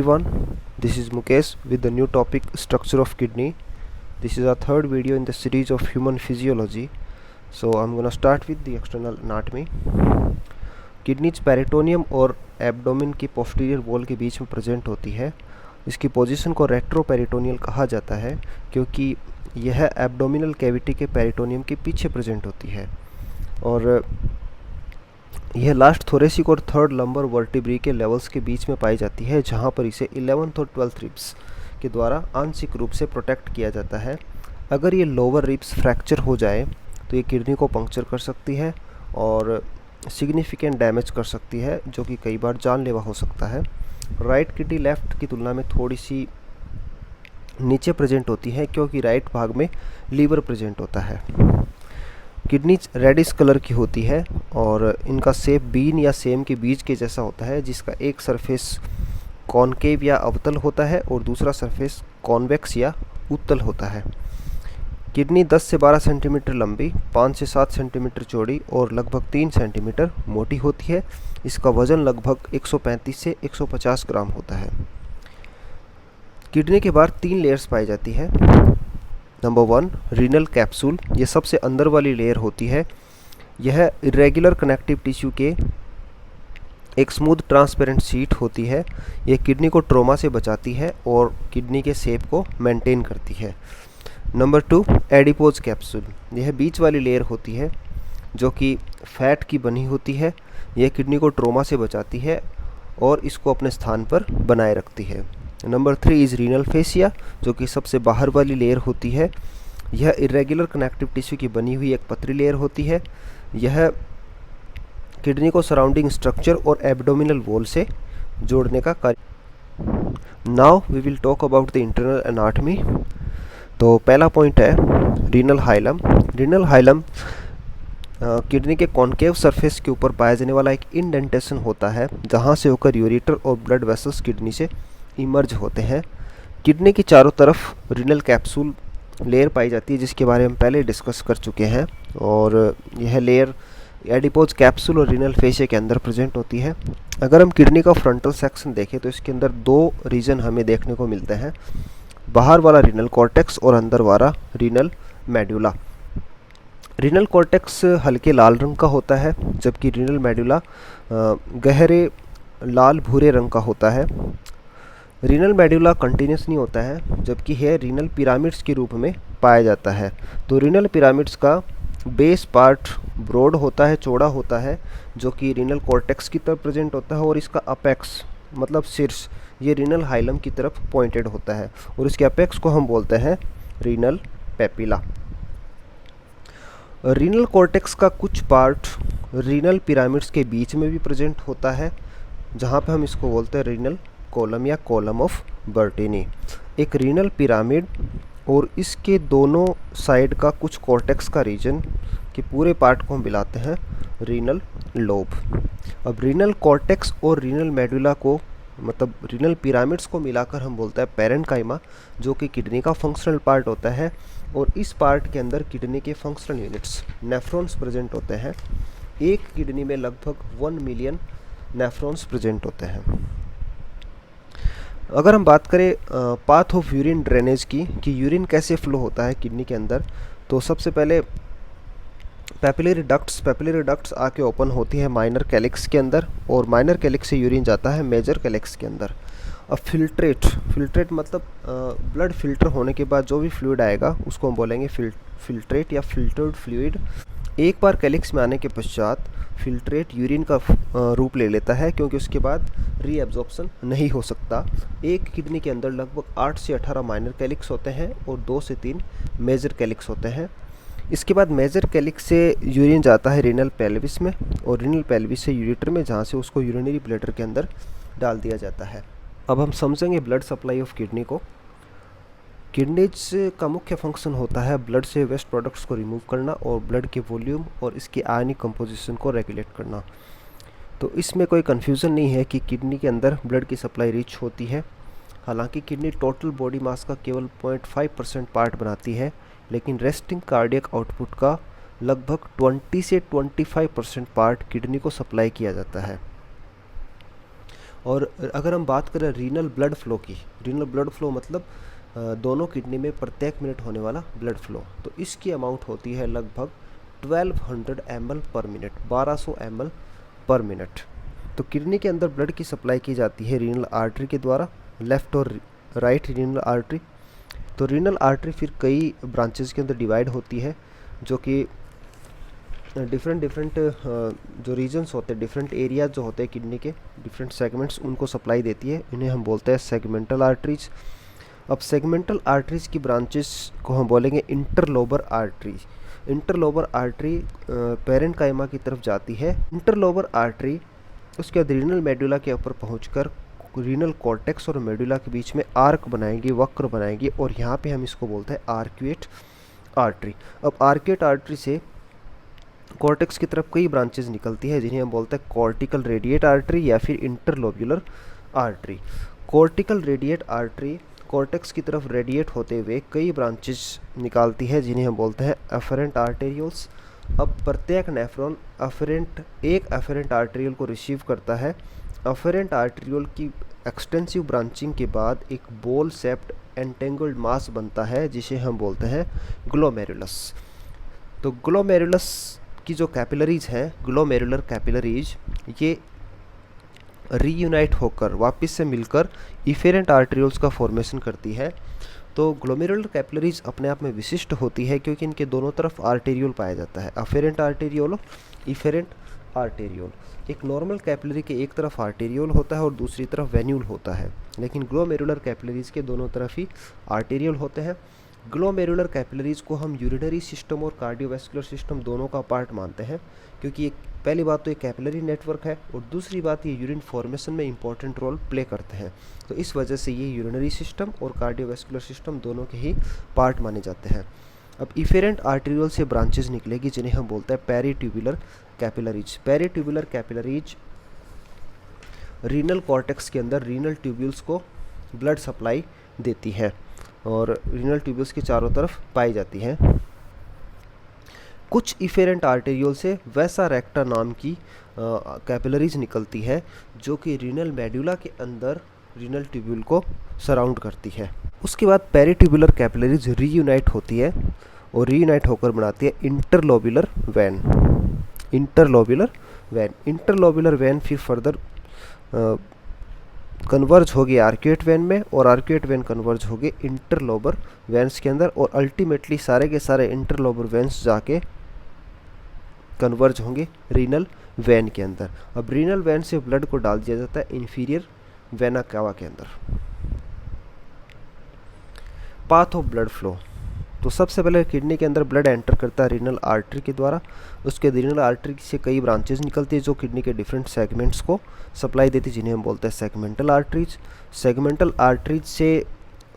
Everyone, this is Mukesh with the new topic structure of kidney. This is our third video in the series of human physiology. So I'm gonna start with the external anatomy. Kidneys peritoneum और abdomen की posterior wall के बीच में present होती है। इसकी position को retroperitoneal कहा जाता है क्योंकि यह एब्डोमिनल कैविटी के पेरिटोनियम के पीछे प्रेजेंट होती है और यह लास्ट थोरेसिक और थर्ड लंबर वर्टिब्री के लेवल्स के बीच में पाई जाती है, जहां पर इसे 11th और 12th रिब्स के द्वारा आंशिक रूप से प्रोटेक्ट किया जाता है। अगर ये लोअर रिब्स फ्रैक्चर हो जाए तो ये किडनी को पंक्चर कर सकती है और सिग्निफिकेंट डैमेज कर सकती है, जो कि कई बार जानलेवा हो सकता है। राइट किडनी लेफ़्ट की तुलना में थोड़ी सी नीचे प्रेजेंट होती है क्योंकि राइट भाग में लीवर प्रेजेंट होता है। किडनीज रेडिश कलर की होती है और इनका शेप बीन या सेम के बीज के जैसा होता है, जिसका एक सरफेस कॉनकेव या अवतल होता है और दूसरा सरफेस कॉन्वेक्स या उत्तल होता है। किडनी 10 से 12 सेंटीमीटर लंबी, 5 से 7 सेंटीमीटर चौड़ी और लगभग 3 सेंटीमीटर मोटी होती है। इसका वजन लगभग 135 से 150 ग्राम होता है। किडनी के बाहर 3 लेयर्स पाई जाती है। Number 1, renal capsule. ये सबसे अंदर वाली लेयर होती है। यह इरेगुलर कनेक्टिव टिश्यू के एक स्मूथ ट्रांसपेरेंट शीट होती है। यह किडनी को ट्रोमा से बचाती है और किडनी के शेप को मेंटेन करती है। Number 2, adipose capsule. यह बीच वाली लेयर होती है जो कि फैट की बनी होती है। यह किडनी को ट्रोमा से बचाती है और इसको अपने स्थान पर बनाए रखती है। नंबर 3 इज़ रीनल फेसिया, जो कि सबसे बाहर वाली लेयर होती है। यह इरेगुलर कनेक्टिव टिश्यू की बनी हुई एक पतली लेयर होती है। यह किडनी को सराउंडिंग स्ट्रक्चर और एब्डोमिनल वॉल से जोड़ने का कार्य। Now we will talk about the internal anatomy. तो पहला पॉइंट है renal hilum. Renal hilum kidney के कॉन्केव सरफेस के ऊपर पाया जाने वाला एक इंडेंटेशन होता है, जहां से होकर यूरेटर और ब्लड वेसल्स किडनी से इमर्ज होते हैं। किडनी की चारों तरफ रीनल कैप्सूल लेयर पाई जाती है, जिसके बारे में पहले डिस्कस कर चुके हैं, और यह लेयर एडिपोज कैप्सूल और रीनल फेशिया के अंदर प्रेजेंट होती है। अगर हम किडनी का फ्रंटल सेक्शन देखें तो इसके अंदर 2 रीजन हमें देखने को मिलते हैं, बाहर वाला रीनल कॉर्टेक्स और अंदर वाला रीनल मेडुला। रीनल कॉर्टेक्स हल्के लाल रंग का होता है, जबकि रीनल मेडुला गहरे लाल भूरे रंग का होता है। रीनल मेडुला कंटिन्यूस नहीं होता है, जबकि यह रीनल पिरामिड्स के रूप में पाया जाता है। तो रीनल पिरामिड्स का बेस पार्ट ब्रॉड होता है, चौड़ा होता है, जो कि रीनल कॉर्टेक्स की तरफ प्रेजेंट होता है, और इसका अपेक्स मतलब शीर्ष ये रीनल हाइलम की तरफ पॉइंटेड होता है, और इसके अपेक्स को हम बोलते हैं रीनल पेपिला। रीनल कॉर्टेक्स का कुछ पार्ट रीनल पिरामिड्स के बीच में भी प्रेजेंट होता है, जहाँ पे हम इसको बोलते हैं रीनल कॉलम या कॉलम ऑफ बर्टीनी। एक रीनल पिरामिड और इसके दोनों साइड का कुछ कॉर्टेक्स का रीजन के पूरे पार्ट को हम मिलाते हैं रीनल लोब। अब रीनल कॉर्टेक्स और रीनल मेडुला को मतलब रीनल पिरामिड्स को मिलाकर हम बोलते हैं पेरेन्काइमा, जो कि किडनी का फंक्शनल पार्ट होता है, और इस पार्ट के अंदर किडनी के फंक्शनल यूनिट्स नेफ्रॉन्स प्रेजेंट होते हैं। एक किडनी में लगभग 1 मिलियन नेफ्रॉन्स प्रेजेंट होते हैं। अगर हम बात करें पाथ ऑफ यूरिन ड्रेनेज की, कि यूरिन कैसे फ्लो होता है किडनी के अंदर, तो सबसे पहले पेपिलरी डक्ट्स आके ओपन होती है माइनर कैलिक्स के अंदर, और माइनर कैलिक्स से यूरिन जाता है मेजर कैलिक्स के अंदर। अब फिल्ट्रेट मतलब ब्लड फिल्टर होने के बाद जो भी फ्लूइड आएगा उसको हम बोलेंगे फिल्ट्रेट या फिल्टर्ड फ्लूइड। एक बार कैलिक्स में आने के पश्चात फिल्ट्रेट यूरिन का रूप ले लेता है, क्योंकि उसके बाद रीएब्जॉर्प्शन नहीं हो सकता। एक किडनी के अंदर लगभग 8 से 18 माइनर कैलिक्स होते हैं और 2 से 3 मेजर कैलिक्स होते हैं। इसके बाद मेजर कैलिक्स से यूरिन जाता है रीनल पेल्विस में, और रीनल पेल्विस से यूरेटर में, जहाँ से उसको यूरिनरी ब्लैडर के अंदर डाल दिया जाता है। अब हम समझेंगे ब्लड सप्लाई ऑफ किडनी को। किडनीज का मुख्य फंक्शन होता है ब्लड से वेस्ट प्रोडक्ट्स को रिमूव करना और ब्लड के वॉल्यूम और इसकी आयनिक कंपोजिशन को रेगुलेट करना। तो इसमें कोई कन्फ्यूज़न नहीं है कि किडनी के अंदर ब्लड की सप्लाई रिच होती है। हालांकि किडनी टोटल बॉडी मास का केवल 0.5% पार्ट बनाती है, लेकिन रेस्टिंग कार्डियक आउटपुट का लगभग 20 से 25% पार्ट किडनी को सप्लाई किया जाता है। और अगर हम बात करें रीनल ब्लड फ्लो की, रीनल ब्लड फ्लो मतलब दोनों किडनी में प्रत्येक मिनट होने वाला ब्लड फ्लो, तो इसकी अमाउंट होती है लगभग 1200 ml पर मिनट, 1200 ml पर मिनट। तो किडनी के अंदर ब्लड की सप्लाई की जाती है रीनल आर्टरी के द्वारा, लेफ़्ट और राइट रीनल आर्टरी। तो रीनल आर्टरी फिर कई ब्रांचेस के अंदर डिवाइड होती है, जो कि डिफरेंट जो रीजन्स होते हैं, डिफरेंट एरियाज जो होते हैं किडनी के, डिफरेंट सेगमेंट्स, उनको सप्लाई देती है। इन्हें हम बोलते हैं सेगमेंटल आर्टरीज। अब सेगमेंटल आर्टरीज की ब्रांचेस को हम बोलेंगे interlobar arteries. Interlobar artery parenchyma की तरफ जाती है। इंटरलोबर आर्टरी उसके बाद रीनल मेडुला के ऊपर पहुंचकर रीनल कॉर्टेक्स और मेडुला के बीच में आर्क बनाएंगी, वक्र बनाएंगी, और यहाँ पे हम इसको बोलते हैं आर्क्यूएट आर्टरी। अब आर्क्यूएट आर्टरी से कॉर्टेक्स की तरफ कई ब्रांचेज निकलती है, जिन्हें हम बोलते हैं कॉर्टिकल रेडिएट आर्टरी या फिर interlobular artery. Cortical radiate artery cortex की तरफ रेडिएट होते हुए कई ब्रांचेस निकालती है, जिन्हें हम बोलते हैं अफेरेंट आर्टेरियोल्स। अब प्रत्येक नेफ्रॉन एक अफेरेंट आर्टेरियल को रिसीव करता है। अफेरेंट आर्टेरियल की एक्सटेंसिव ब्रांचिंग के बाद एक बॉल शेप्ड एंटेंगल्ड मास बनता है, जिसे हम बोलते हैं ग्लोमेरुलस। तो ग्लोमेरुलस की जो कैपिलरीज हैं, ग्लोमेरुलर कैपिलरीज, ये रीयूनाइट होकर वापस से मिलकर इफेरेंट आर्टेरियोल्स का फॉर्मेशन करती है। तो ग्लोमेरुलर कैपिलरीज अपने आप में विशिष्ट होती है, क्योंकि इनके दोनों तरफ आर्टेरियोल पाया जाता है, अफेरेंट आर्टेरियोल, इफेरेंट आर्टेरियोल। एक नॉर्मल कैपिलरी के एक तरफ आर्टेरियोल होता है और दूसरी तरफ वेन्यूल होता है, लेकिन ग्लोमेरुलर कैपिलरीज के दोनों तरफ ही आर्टेरियोल होते हैं। ग्लोमेरुलर कैपिलरीज को हम यूरिनरी सिस्टम और कार्डियोवैस्कुलर सिस्टम दोनों का पार्ट मानते हैं, क्योंकि एक पहली बात तो ये कैपिलरी नेटवर्क है, और दूसरी बात ये यूरिन फॉर्मेशन में इंपॉर्टेंट रोल प्ले करते हैं। तो इस वजह से ये यूरिनरी सिस्टम और कार्डियोवैस्कुलर सिस्टम दोनों के ही पार्ट माने जाते हैं। अब इफेरेंट आर्टेरियोल से ब्रांचेस निकलेगी, जिन्हें हम बोलते हैं peritubular capillaries. Peritubular capillaries renal cortex के अंदर रीनल ट्यूब्यूल्स को ब्लड सप्लाई देती है और रीनल ट्यूब्यूल्स के चारों तरफ पाई जाती हैं। कुछ इफेरेंट आर्टेरियोल से वैसा रेक्टा नाम की कैपिलरीज निकलती है, जो कि रीनल मेडुला के अंदर रीनल ट्यूब्यूल को सराउंड करती है। उसके बाद पेरीट्यूबुलर कैपिलरीज रीयूनाइट होती है और रीयूनाइट होकर बनाती है इंटरलोब्यूलर वैन। इंटरलोब्यूलर वैन फिर फर्दर कन्वर्ज होगी आर्क्यूएट वैन में, और आर्क्यूएट वैन कन्वर्ज होगी इंटरलोबर वैन्स के अंदर, और अल्टीमेटली सारे के सारे इंटरलोबर वैन्स जाके कन्वर्ज होंगे रीनल वैन के अंदर। अब रीनल वैन से ब्लड को डाल दिया जाता है इंफीरियर वेना कावा के अंदर। पाथ ऑफ ब्लड फ्लो, तो सबसे पहले किडनी के अंदर ब्लड एंटर करता है रीनल आर्टरी के द्वारा। उसके रीनल आर्टरी से कई ब्रांचेस निकलती है, जो किडनी के डिफरेंट सेगमेंट्स को सप्लाई देती है, जिन्हें हम बोलते हैं सेगमेंटल आर्टरीज। सेगमेंटल आर्टरीज से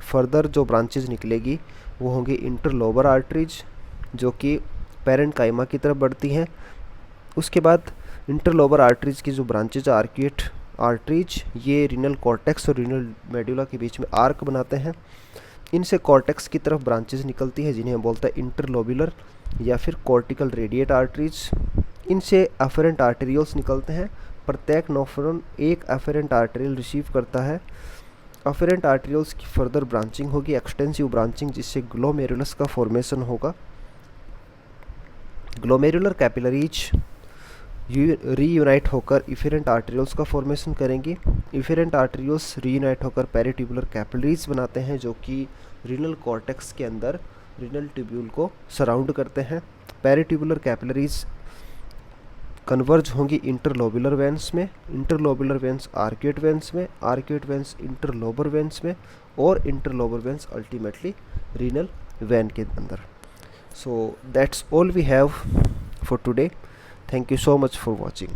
फर्दर जो ब्रांचेस निकलेगी वो होंगी इंटरलोबर आर्टरीज, जो कि पेरेन्काइमा की तरफ बढ़ती हैं। उसके बाद इंटरलोबर आर्टरीज की जो ब्रांचेज आर्क्यूएट आर्टरीज, ये रीनल कॉर्टेक्स और रीनल मेडुला के बीच में आर्क बनाते हैं। इनसे कॉर्टेक्स की तरफ ब्रांचेज निकलती है, जिन्हें हम बोलते हैं इंटरलोब्यूलर या फिर कॉर्टिकल रेडिएट आर्टरीज। इनसे अफेरेंट आर्टेरियोल्स निकलते हैं। प्रत्येक नेफ्रॉन एक अफेरेंट आर्टेरियल रिसीव करता है। अफेरेंट आर्टेरियोल्स की फर्दर ब्रांचिंग होगी, एक्सटेंसिव ब्रांचिंग, जिससे ग्लोमेरुलस का फॉर्मेशन होगा। ग्लोमेरुलर कैपिलरीज रीयूनाइट होकर इफेरेंट आर्टेरियोल्स का फॉर्मेशन करेंगी। इफेरेंट आर्टेरियोल्स रीयूनाइट होकर पेरीट्यूबुलर कैपिलरीज बनाते हैं, जो कि रीनल कॉर्टेक्स के अंदर रीनल ट्यूब्यूल को सराउंड करते हैं। पेरीट्यूबुलर कैपिलरीज कन्वर्ज होंगी इंटरलोब्यूलर वेन्स में, इंटरलोब्यूलर वेन्स आर्क्यूएट वेन्स में, आर्क्यूएट वेन्स इंटरलोबर वेन्स में, और interlobar veins ultimately renal vein के अंदर। So that's all we have for today. Thank you so much for watching.